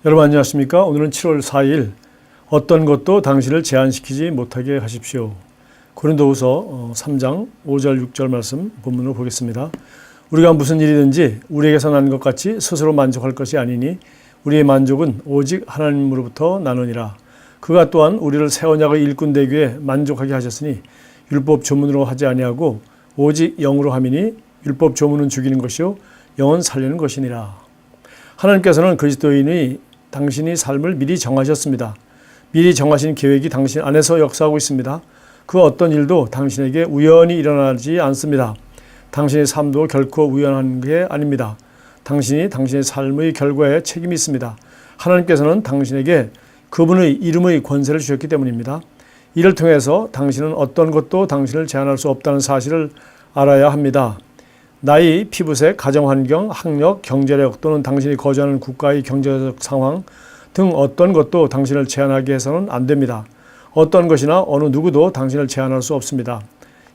여러분 안녕하십니까? 오늘은 7월 4일 어떤 것도 당신을 제한시키지 못하게 하십시오. 고린도후서 3장 5절 6절 말씀 본문으로 보겠습니다. 우리가 무슨 일이든지 우리에게서 난 것 같이 스스로 만족할 것이 아니니 우리의 만족은 오직 하나님으로부터 나느니라. 그가 또한 우리를 새 언약의 일꾼 되기에 만족하게 하셨으니 율법 조문으로 하지 아니하고 오직 영으로 함이니 율법 조문은 죽이는 것이요 영은 살리는 것이니라. 하나님께서는 그리스도인이 당신이 삶을 미리 정하셨습니다. 미리 정하신 계획이 당신 안에서 역사하고 있습니다. 그 어떤 일도 당신에게 우연히 일어나지 않습니다. 당신의 삶도 결코 우연한 게 아닙니다. 당신이 당신의 삶의 결과에 책임이 있습니다. 하나님께서는 당신에게 그분의 이름의 권세를 주셨기 때문입니다. 이를 통해서 당신은 어떤 것도 당신을 제한할 수 없다는 사실을 알아야 합니다. 나이, 피부색, 가정환경, 학력, 경제력 또는 당신이 거주하는 국가의 경제적 상황 등 어떤 것도 당신을 제한하게 해서는 안 됩니다. 어떤 것이나 어느 누구도 당신을 제한할 수 없습니다.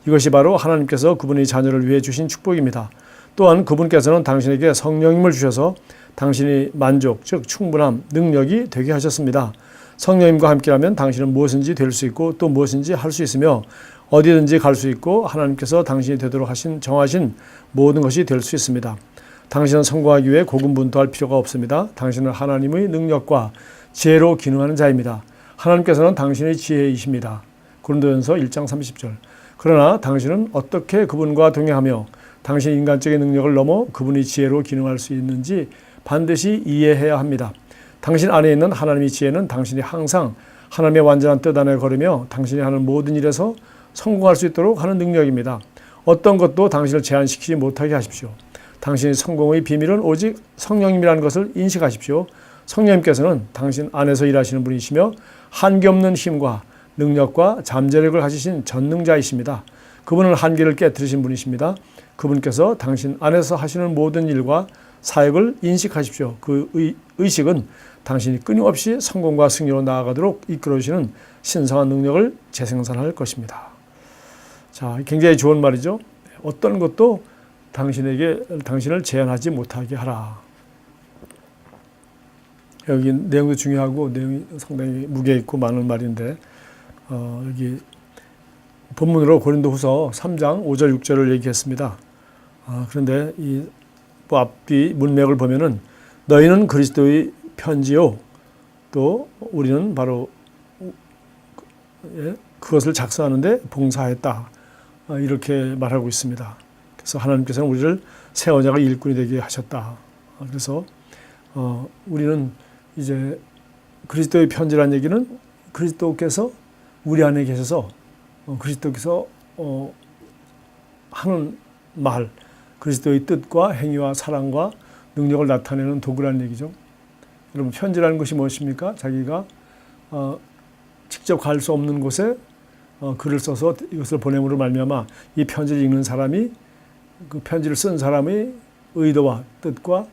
이것이 바로 하나님께서 그분의 자녀를 위해 주신 축복입니다. 또한 그분께서는 당신에게 성령님을 주셔서 당신이 만족, 즉 충분함, 능력이 되게 하셨습니다. 성령님과 함께하면 당신은 무엇인지 될 수 있고 또 무엇인지 할 수 있으며 어디든지 갈 수 있고 하나님께서 당신이 되도록 정하신 모든 것이 될 수 있습니다. 당신은 성공하기 위해 고군분투할 필요가 없습니다. 당신은 하나님의 능력과 지혜로 기능하는 자입니다. 하나님께서는 당신의 지혜이십니다. 고린도전서 1장 30절. 그러나 당신은 어떻게 그분과 동행하며 당신의 인간적인 능력을 넘어 그분의 지혜로 기능할 수 있는지 반드시 이해해야 합니다. 당신 안에 있는 하나님의 지혜는 당신이 항상 하나님의 완전한 뜻 안에 걸으며 당신이 하는 모든 일에서 성공할 수 있도록 하는 능력입니다. 어떤 것도 당신을 제한시키지 못하게 하십시오. 당신의 성공의 비밀은 오직 성령님이라는 것을 인식하십시오. 성령님께서는 당신 안에서 일하시는 분이시며 한계 없는 힘과 능력과 잠재력을 가지신 전능자이십니다. 그분은 한계를 깨뜨리신 분이십니다. 그분께서 당신 안에서 하시는 모든 일과 사역을 인식하십시오. 그 의식은 당신이 끊임없이 성공과 승리로 나아가도록 이끌어주시는 신성한 능력을 재생산할 것입니다. 자, 굉장히 좋은 말이죠. 어떤 것도 당신을 제한하지 못하게 하라. 여기 내용도 중요하고 내용이 상당히 무게 있고 많은 말인데 여기 본문으로 고린도후서 3장 5절 6절을 얘기했습니다. 그런데 이 앞뒤 문맥을 보면은 너희는 그리스도의 편지요 또 우리는 바로 그것을 작성하는데 봉사했다. 이렇게 말하고 있습니다. 그래서 하나님께서는 우리를 새 언약의 일꾼이 되게 하셨다. 그래서 우리는 이제 그리스도의 편지라는 얘기는 그리스도께서 우리 안에 계셔서 그리스도께서 하는 말, 그리스도의 뜻과 행위와 사랑과 능력을 나타내는 도구라는 얘기죠. 여러분 편지라는 것이 무엇입니까? 자기가 직접 갈 수 없는 곳에 글을 써서 이것을 보냄으로 말미암아 이 편지를 읽는 사람이 그 편지를 쓴 사람의 의도와 뜻과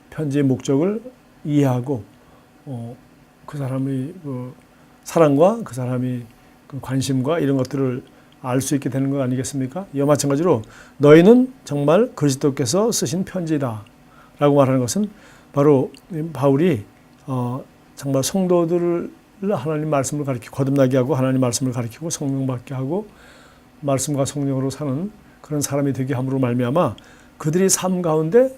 편지의 목적을 이해하고 그 사람의 그 사랑과 그 사람의 그 관심과 이런 것들을 알 수 있게 되는 것 아니겠습니까? 이와 마찬가지로 너희는 정말 그리스도께서 쓰신 편지다 라고 말하는 것은 바로 바울이 정말 성도들을 하나님 말씀을 가르치고 거듭나게 하고 하나님 말씀을 가르치고 성령 받게 하고 말씀과 성령으로 사는 그런 사람이 되게 함으로 말미암아 그들의 삶 가운데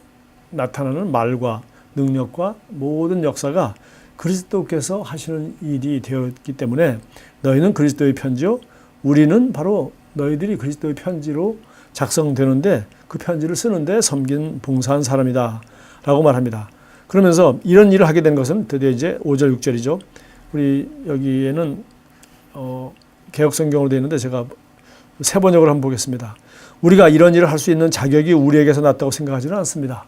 나타나는 말과 능력과 모든 역사가 그리스도께서 하시는 일이 되었기 때문에 너희는 그리스도의 편지요 우리는 바로 너희들이 그리스도의 편지로 작성되는데 그 편지를 쓰는데 섬긴 봉사한 사람이다 라고 말합니다. 그러면서 이런 일을 하게 된 것은 드디어 이제 5절 6절이죠. 우리 여기에는 개역성경으로 되어 있는데 제가 세 번역을 한번 보겠습니다. 우리가 이런 일을 할 수 있는 자격이 우리에게서 났다고 생각하지는 않습니다.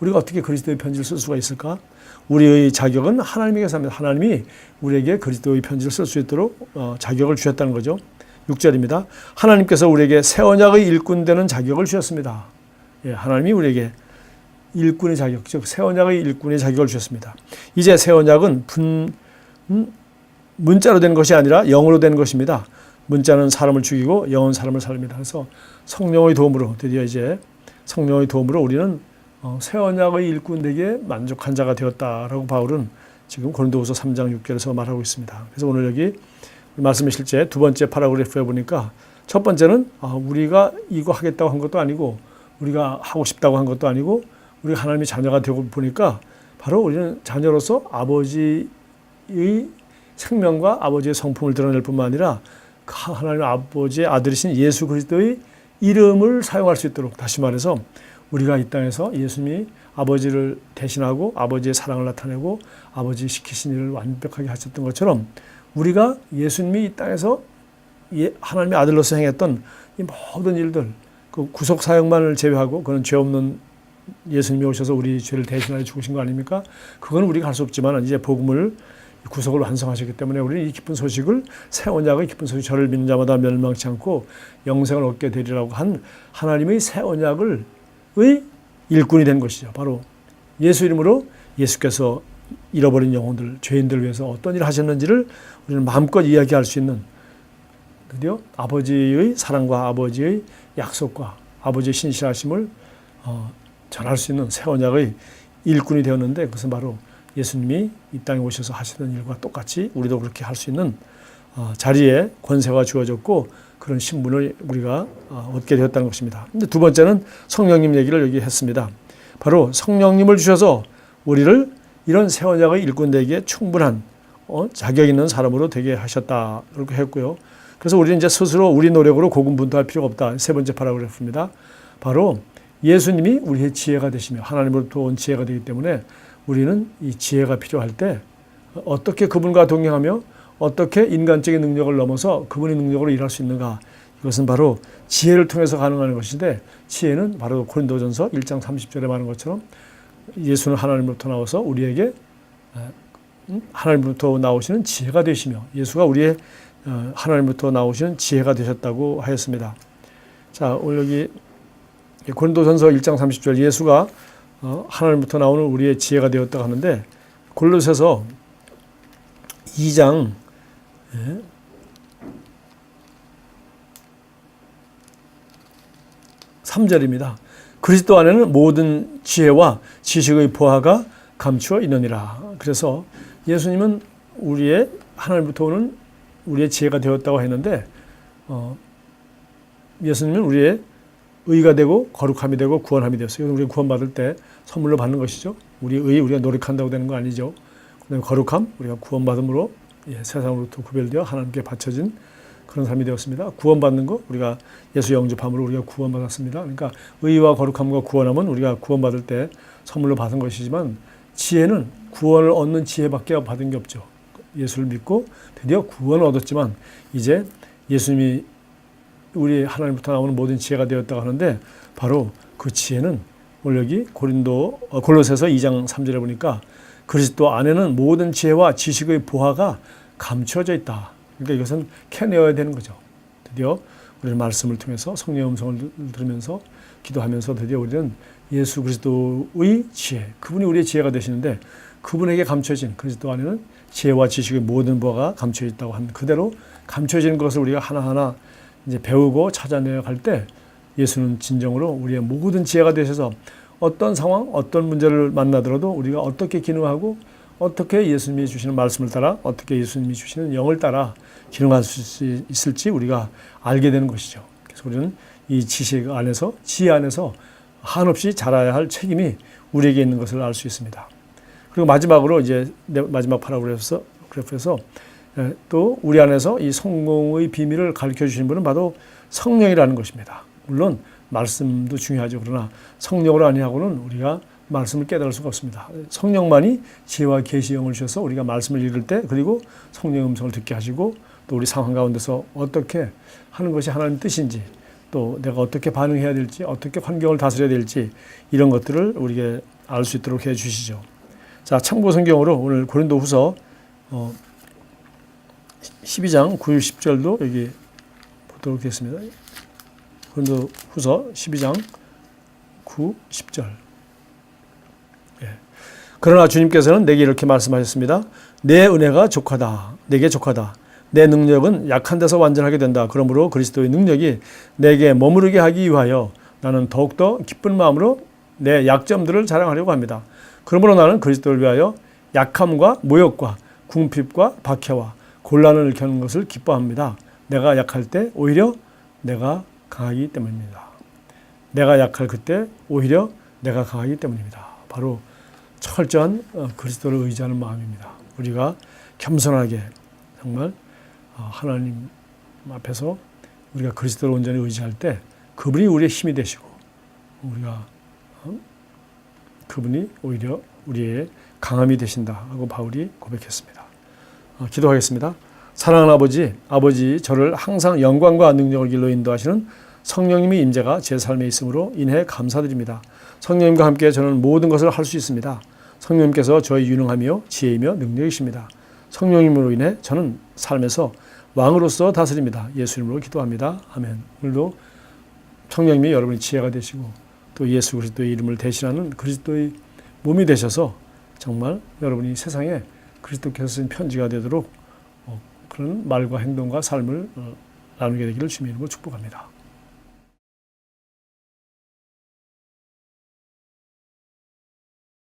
우리가 어떻게 그리스도의 편지를 쓸 수가 있을까? 우리의 자격은 하나님에게서 합니다. 하나님이 우리에게 그리스도의 편지를 쓸 수 있도록 자격을 주셨다는 거죠. 6절입니다. 하나님께서 우리에게 새 언약의 일꾼 되는 자격을 주셨습니다. 예, 하나님이 우리에게 일꾼의 자격, 즉 새 언약의 일꾼의 자격을 주셨습니다. 이제 새 언약은 문자로 된 것이 아니라 영으로 된 것입니다. 문자는 사람을 죽이고 영은 사람을 살립니다. 그래서 성령의 도움으로 드디어 이제 성령의 도움으로 우리는 새 언약의 일꾼에게 만족한 자가 되었다라고 바울은 지금 고린도후서 3장 6절에서 말하고 있습니다. 그래서 오늘 여기 말씀의 실제 두 번째 파라그래프에 보니까 첫 번째는 우리가 이거 하겠다고 한 것도 아니고 우리가 하고 싶다고 한 것도 아니고 우리가 하나님의 자녀가 되고 보니까 바로 우리는 자녀로서 아버지의 생명과 아버지의 성품을 드러낼 뿐만 아니라 하나님 아버지의 아들이신 예수 그리스도의 이름을 사용할 수 있도록, 다시 말해서 우리가 이 땅에서 예수님이 아버지를 대신하고 아버지의 사랑을 나타내고 아버지 시키신 일을 완벽하게 하셨던 것처럼 우리가 예수님이 이 땅에서 하나님의 아들로서 행했던 이 모든 일들, 그 구속 사역만을 제외하고, 그는 죄 없는 예수님이 오셔서 우리 죄를 대신하여 죽으신 거 아닙니까? 그건 우리가 할 수 없지만 이제 복음을, 구속을 완성하셨기 때문에 우리는 이 기쁜 소식을, 새 언약의 기쁜 소식, 저를 믿는 자마다 멸망치 않고 영생을 얻게 되리라고 한 하나님의 새 언약의 일꾼이 된 것이죠. 바로 예수 이름으로 예수께서 잃어버린 영혼들, 죄인들을 위해서 어떤 일을 하셨는지를 우리는 마음껏 이야기할 수 있는, 드디어 아버지의 사랑과 아버지의 약속과 아버지의 신실하심을 전할 수 있는 새 언약의 일꾼이 되었는데, 그것은 바로 예수님이 이 땅에 오셔서 하시던 일과 똑같이 우리도 그렇게 할 수 있는 자리에 권세가 주어졌고 그런 신분을 우리가 얻게 되었다는 것입니다. 근데 두 번째는 성령님 얘기를 여기 했습니다. 바로 성령님을 주셔서 우리를 이런 새 언약의 일꾼되기에 충분한 자격 있는 사람으로 되게 하셨다, 그렇게 했고요. 그래서 우리는 이제 스스로 우리 노력으로 고군분투할 필요가 없다. 세 번째 파라그래프입니다. 바로 예수님이 우리의 지혜가 되시며 하나님으로부터 온 지혜가 되기 때문에 우리는 이 지혜가 필요할 때 어떻게 그분과 동행하며 어떻게 인간적인 능력을 넘어서 그분의 능력으로 일할 수 있는가, 이것은 바로 지혜를 통해서 가능한 것인데, 지혜는 바로 고린도전서 1장 30절에 말하는 것처럼 예수는 하나님으로부터 나와서 우리에게 하나님으로부터 나오시는 지혜가 되시며, 예수가 우리의 하나님으로부터 나오시는 지혜가 되셨다고 하였습니다. 자, 오늘 여기 고린도전서 1장 30절, 예수가 하나님부터 나오는 우리의 지혜가 되었다고 하는데, 골로새서 2장 3절입니다. 그리스도 안에는 모든 지혜와 지식의 보화가 감추어 있느니라. 그래서 예수님은 우리의 하나님부터 오는 우리의 지혜가 되었다고 했는데, 예수님은 우리의 의가 되고 거룩함이 되고 구원함이 되었어요. 우리가 구원받을 때 선물로 받는 것이죠. 우리가 노력한다고 되는 거 아니죠. 그다음에 거룩함, 우리가 구원받음으로 세상으로부터 구별되어 하나님께 바쳐진 그런 삶이 되었습니다. 구원받는 거, 우리가 예수 영접함으로 우리가 구원받았습니다. 그러니까 의와 거룩함과 구원함은 우리가 구원받을 때 선물로 받은 것이지만, 지혜는 구원을 얻는 지혜밖에 받은 게 없죠. 예수를 믿고 드디어 구원을 얻었지만 이제 예수님이 우리 하나님부터 나오는 모든 지혜가 되었다고 하는데, 바로 그 지혜는 오늘 여기 골로새서 2장 3절에 보니까 그리스도 안에는 모든 지혜와 지식의 보화가 감춰져 있다. 그러니까 이것은 캐내어야 되는 거죠. 드디어 우리는 말씀을 통해서 성령의 음성을 들으면서 기도하면서 드디어 우리는 예수 그리스도의 지혜, 그분이 우리의 지혜가 되시는데, 그분에게 감춰진 그리스도 안에는 지혜와 지식의 모든 보화가 감춰 있다고 한 그대로 감춰진 것을 우리가 하나하나 이제 배우고 찾아내어 갈 때, 예수는 진정으로 우리의 모든 지혜가 되셔서 어떤 상황, 어떤 문제를 만나더라도 우리가 어떻게 기능하고 어떻게 예수님이 주시는 말씀을 따라, 어떻게 예수님이 주시는 영을 따라 기능할 수 있을지 우리가 알게 되는 것이죠. 그래서 우리는 이 지식 안에서, 지혜 안에서 한없이 자라야 할 책임이 우리에게 있는 것을 알 수 있습니다. 그리고 마지막으로 이제 마지막 파라그래프에서 또 우리 안에서 이 성공의 비밀을 가르쳐 주신 분은 바로 성령이라는 것입니다. 물론 말씀도 중요하죠. 그러나 성령으로 아니하고는 우리가 말씀을 깨달을 수가 없습니다. 성령만이 지혜와 계시 영을 주셔서 우리가 말씀을 읽을 때, 그리고 성령의 음성을 듣게 하시고, 또 우리 상황 가운데서 어떻게 하는 것이 하나님 뜻인지, 또 내가 어떻게 반응해야 될지, 어떻게 환경을 다스려야 될지, 이런 것들을 우리에게 알 수 있도록 해 주시죠. 자, 참고 성경으로 오늘 고린도후서 12장 9, 10절도 여기 보도록 하겠습니다. 고린도후서 12장 9, 10절. 그러나 주님께서는 내게 이렇게 말씀하셨습니다. 내 은혜가 내게 족하다. 내 능력은 약한 데서 완전하게 된다. 그러므로 그리스도의 능력이 내게 머무르게 하기 위하여 나는 더욱더 기쁜 마음으로 내 약점들을 자랑하려고 합니다. 그러므로 나는 그리스도를 위하여 약함과 모욕과 궁핍과 박해와 곤란을 겪는 것을 기뻐합니다. 내가 약할 때 오히려 내가 강하기 때문입니다. 내가 약할 그때 오히려 내가 강하기 때문입니다. 바로 철저한 그리스도를 의지하는 마음입니다. 우리가 겸손하게 정말 하나님 앞에서 우리가 그리스도를 온전히 의지할 때 그분이 우리의 힘이 되시고 우리가 그분이 오히려 우리의 강함이 되신다 하고 바울이 고백했습니다. 기도하겠습니다. 사랑하는 아버지 저를 항상 영광과 능력을 길로 인도하시는 성령님의 임재가 제 삶에 있음으로 인해 감사드립니다. 성령님과 함께 저는 모든 것을 할 수 있습니다. 성령님께서 저의 유능하며 지혜이며 능력이십니다. 성령님으로 인해 저는 삶에서 왕으로서 다스립니다. 예수 이름으로 기도합니다. 아멘. 오늘도 성령님이 여러분의 지혜가 되시고 또 예수 그리스도의 이름을 대신하는 그리스도의 몸이 되셔서 정말 여러분이 세상에 그리스도께서 쓴 편지가 되도록 그런 말과 행동과 삶을 나누게 되기를 주님의 이름으로 축복합니다.